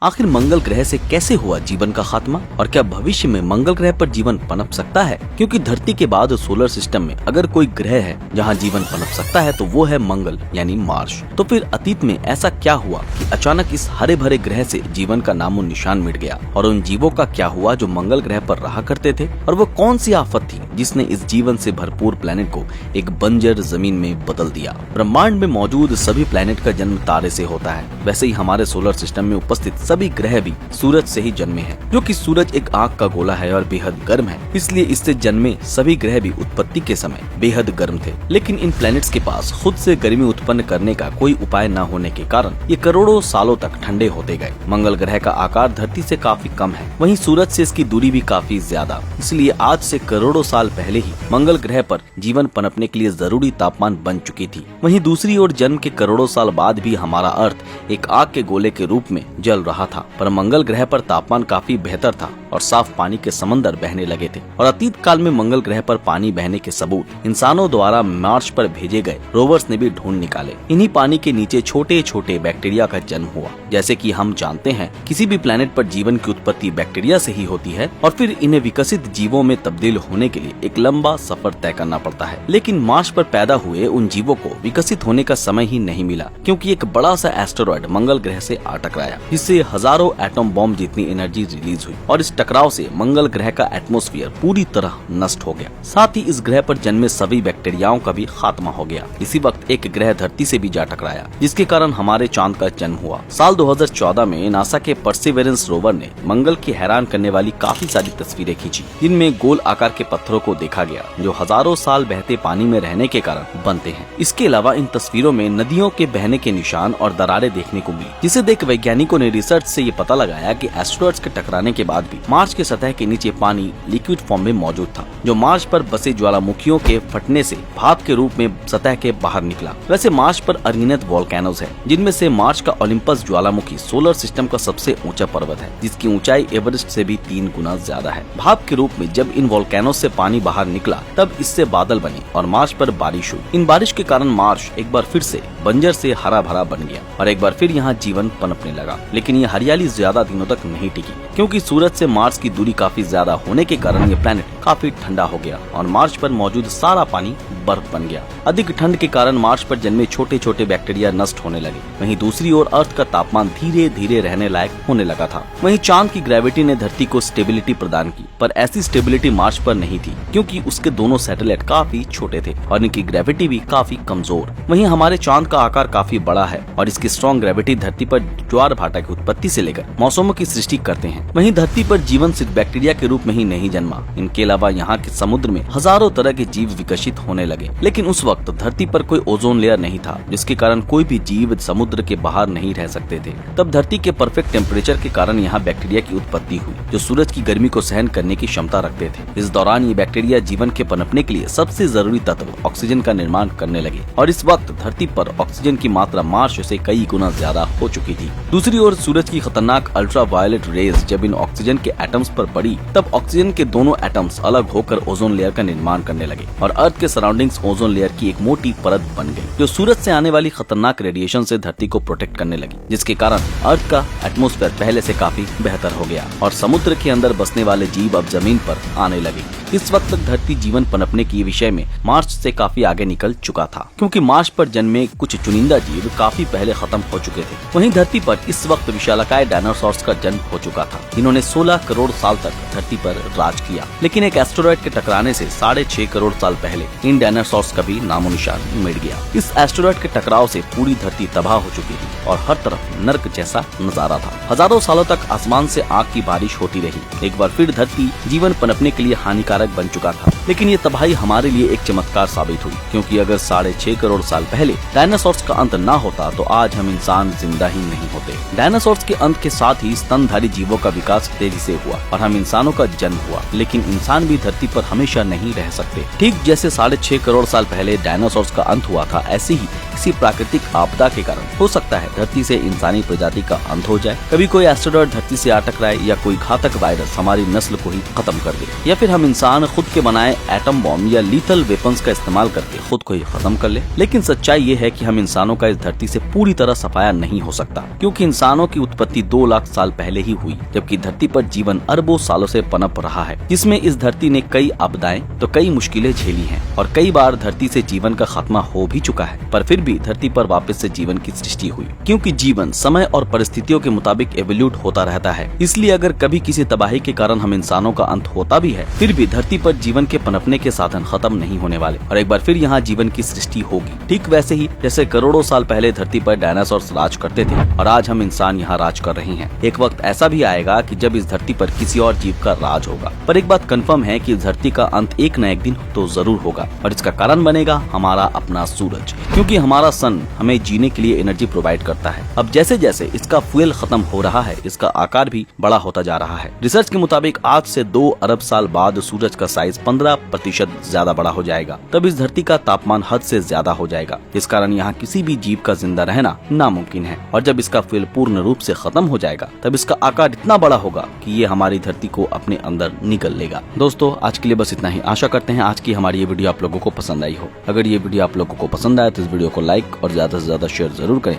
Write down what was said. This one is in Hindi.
आखिर मंगल ग्रह से कैसे हुआ जीवन का खात्मा और क्या भविष्य में मंगल ग्रह पर जीवन पनप सकता है? क्योंकि धरती के बाद सोलर सिस्टम में अगर कोई ग्रह है जहां जीवन पनप सकता है तो वो है मंगल यानी मार्स। तो फिर अतीत में ऐसा क्या हुआ कि अचानक इस हरे भरे ग्रह से जीवन का नामो निशान मिट गया और उन जीवों का क्या हुआ जो मंगल ग्रह पर रहा करते थे? और वो कौन सी आफत थी जिसने इस जीवन से भरपूर प्लेनेट को एक बंजर जमीन में बदल दिया? ब्रह्मांड में मौजूद सभी प्लेनेट का जन्म तारे से होता है, वैसे ही हमारे सोलर सिस्टम में उपस्थित सभी ग्रह भी सूरज से ही जन्मे हैं, जो कि सूरज एक आग का गोला है और बेहद गर्म है, इसलिए इससे जन्मे सभी ग्रह भी उत्पत्ति के समय बेहद गर्म थे। लेकिन इन प्लैनेट्स के पास खुद से गर्मी उत्पन्न करने का कोई उपाय न होने के कारण ये करोड़ों सालों तक ठंडे होते गए। मंगल ग्रह का आकार धरती से काफी कम है, वहीं सूरज से इसकी दूरी भी काफी ज्यादा, इसलिए आज से करोड़ों साल पहले ही मंगल ग्रह पर जीवन पनपने के लिए जरूरी तापमान बन चुकी थी। वहीं दूसरी ओर जन्म के करोड़ों साल बाद भी हमारा अर्थ एक आग के गोले के रूप में जल रहा था, पर मंगल ग्रह पर तापमान काफी बेहतर था और साफ पानी के समंदर बहने लगे थे। और अतीत काल में मंगल ग्रह पर पानी बहने के सबूत इंसानों द्वारा मार्स पर भेजे गए रोवर्स ने भी ढूंढ निकाले। इन्हीं पानी के नीचे छोटे छोटे बैक्टीरिया का जन्म हुआ। जैसे कि हम जानते हैं, किसी भी प्लेनेट पर जीवन की उत्पत्ति बैक्टीरिया से ही होती है और फिर इन्हें विकसित जीवों में तब्दील होने के लिए एक लंबा सफर तय करना पड़ता है। लेकिन मार्स पर पैदा हुए उन जीवों को विकसित होने का समय ही नहीं मिला, क्योंकि एक बड़ा सा एस्टेरॉयड मंगल ग्रह से आ टकराया, जिससे हजारों एटम बॉम्ब जितनी एनर्जी रिलीज हुई और इस टकराव से मंगल ग्रह का एटमॉस्फेयर पूरी तरह नष्ट हो गया। साथ ही इस ग्रह पर जन्मे सभी बैक्टीरियाओं का भी खात्मा हो गया। इसी वक्त एक ग्रह धरती से भी जा टकराया, जिसके कारण हमारे चांद का जन्म हुआ। साल 2014 में नासा के परसिवेरेंस रोवर ने मंगल की हैरान करने वाली काफी सारी तस्वीरें खींची, जिनमें गोल आकार के पत्थरों को देखा गया जो हजारों साल बहते पानी में रहने के कारण बनते हैं। इसके अलावा इन तस्वीरों में नदियों के बहने के निशान और दरारें देखने को मिली, जिसे देख वैज्ञानिकों ने रिसर्च से ये पता लगाया कि एस्टेरॉयड्स के टकराने के बाद भी मार्स के सतह के नीचे पानी लिक्विड फॉर्म में मौजूद था, जो मार्स पर बसे ज्वालामुखियों के फटने से भाप के रूप में सतह के बाहर निकला। वैसे मार्स पर अनगिनत वोल्केनोज हैं, जिनमें से मार्स का ओलंपस ज्वालामुखी सोलर सिस्टम का सबसे ऊंचा पर्वत है, जिसकी ऊंचाई एवरेस्ट से भी 3 गुना ज्यादा है। भाप के रूप में जब इन वोल्केनोज से पानी बाहर निकला, तब इससे बादल बने और मार्स पर बारिश हुई। इन बारिश के कारण मार्स एक बार फिर से बंजर से हरा भरा बन गया और एक बार फिर यहाँ जीवन पनपने लगा। लेकिन ये हरियाली ज्यादा दिनों तक नहीं टिकी, क्योंकि सूरज से मार्स की दूरी काफी ज्यादा होने के कारण ये प्लेनेट काफी ठंडा हो गया और मार्स पर मौजूद सारा पानी बर्फ बन गया। अधिक ठंड के कारण मार्स पर जन्मे छोटे छोटे बैक्टीरिया नष्ट होने लगे। वहीं दूसरी ओर अर्थ का तापमान धीरे धीरे रहने लायक होने लगा था। वहीं चांद की ग्रेविटी ने धरती को स्टेबिलिटी प्रदान की, पर ऐसी स्टेबिलिटी मार्स पर नहीं थी, क्योंकि उसके दोनों सैटेलाइट काफी छोटे थे और इनकी ग्रेविटी भी काफी कमजोर। वहीं हमारे चांद का आकार काफी बड़ा है और इसकी स्ट्रॉन्ग ग्रेविटी धरती पर ज्वार भाटा की उत्पत्ति से लेकर मौसमों की सृष्टि करते हैं। वहीं धरती पर जीवन सिर्फ बैक्टीरिया के रूप में ही नहीं जन्मा, इनके अलावा यहाँ के समुद्र में हजारों तरह के जीव विकसित होने लगे। लेकिन उस वक्त धरती पर कोई ओजोन लेयर नहीं था, जिसके कारण कोई भी जीव समुद्र के बाहर नहीं रह सकते थे। तब धरती के परफेक्ट टेम्परेचर के कारण यहाँ बैक्टीरिया की उत्पत्ति हुई, जो सूरज की गर्मी को सहन करने की क्षमता रखते थे। इस दौरान ये बैक्टीरिया जीवन के पनपने के लिए सबसे जरूरी तत्व ऑक्सीजन का निर्माण करने लगे और इस वक्त धरती पर ऑक्सीजन की मात्रा मार्स से कई गुना ज्यादा हो चुकी थी। दूसरी ओर सूरज की खतरनाक अल्ट्रावायलेट रेज जब इन ऑक्सीजन के एटम्स पर पड़ी, तब ऑक्सीजन के दोनों एटम्स अलग होकर ओजोन लेयर का निर्माण करने लगे और अर्थ के सराउंडिंग्स ओजोन लेयर की एक मोटी परत बन गई, जो सूरज से आने वाली खतरनाक रेडिएशन से धरती को प्रोटेक्ट करने लगी, जिसके कारण अर्थ का एटमॉस्फेयर पहले से काफी बेहतर हो गया और समुद्र के अंदर बसने वाले जीव अब जमीन पर आने लगे। इस वक्त तक धरती जीवन पनपने की विषय में मार्स से काफी आगे निकल चुका था, क्योंकि मार्स पर जन्मे कुछ चुनिंदा जीव काफी पहले खत्म हो चुके थे। वहीं धरती पर इस वक्त विशालकाय डायनासोर्स का जन्म हो चुका था। इन्होंने 16 करोड़ साल तक धरती पर राज किया, लेकिन एक एस्टेरॉयड के टकराने से 6.5 करोड़ साल पहले इन डायनासोर्स का भी नामो निशान मिट गया। इस एस्टेरॉयड के टकराव से पूरी धरती तबाह हो चुकी थी और हर तरफ नर्क जैसा नजारा था। हजारों सालों तक आसमान से आग की बारिश होती रही। एक बार फिर धरती जीवन पनपने के लिए हानिकारक बन चुका था, लेकिन ये तबाही हमारे लिए एक चमत्कार साबित हुई, क्योंकि अगर 6.5 करोड़ साल पहले डायनासोर्स का अंत ना होता तो आज हम इंसान जिंदा ही नहीं होते। डायनासोर्स के अंत के साथ ही स्तनधारी जीवों का विकास तेजी से हुआ और हम इंसानों का जन्म हुआ, लेकिन इंसान भी धरती पर हमेशा नहीं रह सकते। ठीक जैसे 6.5 करोड़ साल पहले डायनासोर्स का अंत हुआ था, ऐसे ही किसी प्राकृतिक आपदा के कारण हो सकता है धरती से इंसानी प्रजाति का अंत हो जाए। कभी कोई एस्टेरॉयड धरती से आ टकराए या कोई घातक वायरस हमारी नस्ल को ही खत्म कर दे, या फिर हम इंसान खुद के बनाए एटम बॉम्ब या लीथल वेपन्स का इस्तेमाल करके खुद को ही खत्म कर ले। लेकिन सच्चाई ये है कि हम इंसानों का इस धरती से पूरी तरह सफाया नहीं हो सकता, क्योंकि इंसानों की उत्पत्ति 2 लाख साल पहले ही हुई, जबकि धरती पर जीवन अरबों सालों से पनप रहा है, जिसमें इस धरती ने कई आपदाएं तो कई मुश्किलें झेली हैं और कई बार धरती से जीवन का खात्मा हो भी चुका है, पर फिर भी धरती पर वापस से जीवन की सृष्टि हुई। क्योंकि जीवन समय और परिस्थितियों के मुताबिक एवोल्यूट होता रहता है, इसलिए अगर कभी किसी तबाही के कारण हम इंसानों का अंत होता भी है, फिर भी धरती पर जीवन के पनपने के साधन खत्म नहीं होने वाले और एक बार फिर यहाँ जीवन की सृष्टि होगी। ठीक वैसे ही जैसे करोड़ों साल पहले धरती पर डायनासोर्स राज करते थे और आज हम इंसान यहाँ राज कर रहे हैं। एक वक्त ऐसा भी आएगा कि जब इस धरती पर किसी और जीव का राज होगा, पर एक बात कंफर्म है कि इस धरती का अंत एक न एक दिन तो जरूर होगा और इसका कारण बनेगा हमारा अपना सूरज, क्योंकि हमारा सन हमें जीने के लिए एनर्जी प्रोवाइड करता है। अब जैसे जैसे इसका फ्यूल खत्म हो रहा है, इसका आकार भी बड़ा होता जा रहा है। रिसर्च के मुताबिक आज से 2 अरब साल बाद सूरज का साइज 15% ज्यादा बड़ा हो जाएगा। तब इस धरती का तापमान हद से ज्यादा हो जाएगा, इस कारण यहाँ किसी भी जीव का जिंदा रहना नामुमकिन है। और जब इसका फ्यूल पूर्ण रूप से खत्म हो जाएगा, तब इसका आकार इतना बड़ा होगा कि ये हमारी धरती को अपने अंदर निगल लेगा। दोस्तों, आज के लिए बस इतना ही। आशा करते हैं आज की हमारी ये वीडियो आप लोगों को पसंद आई हो। अगर ये वीडियो आप लोगों को पसंद आया तो इस वीडियो को लाइक और ज्यादा से ज्यादा शेयर जरूर करें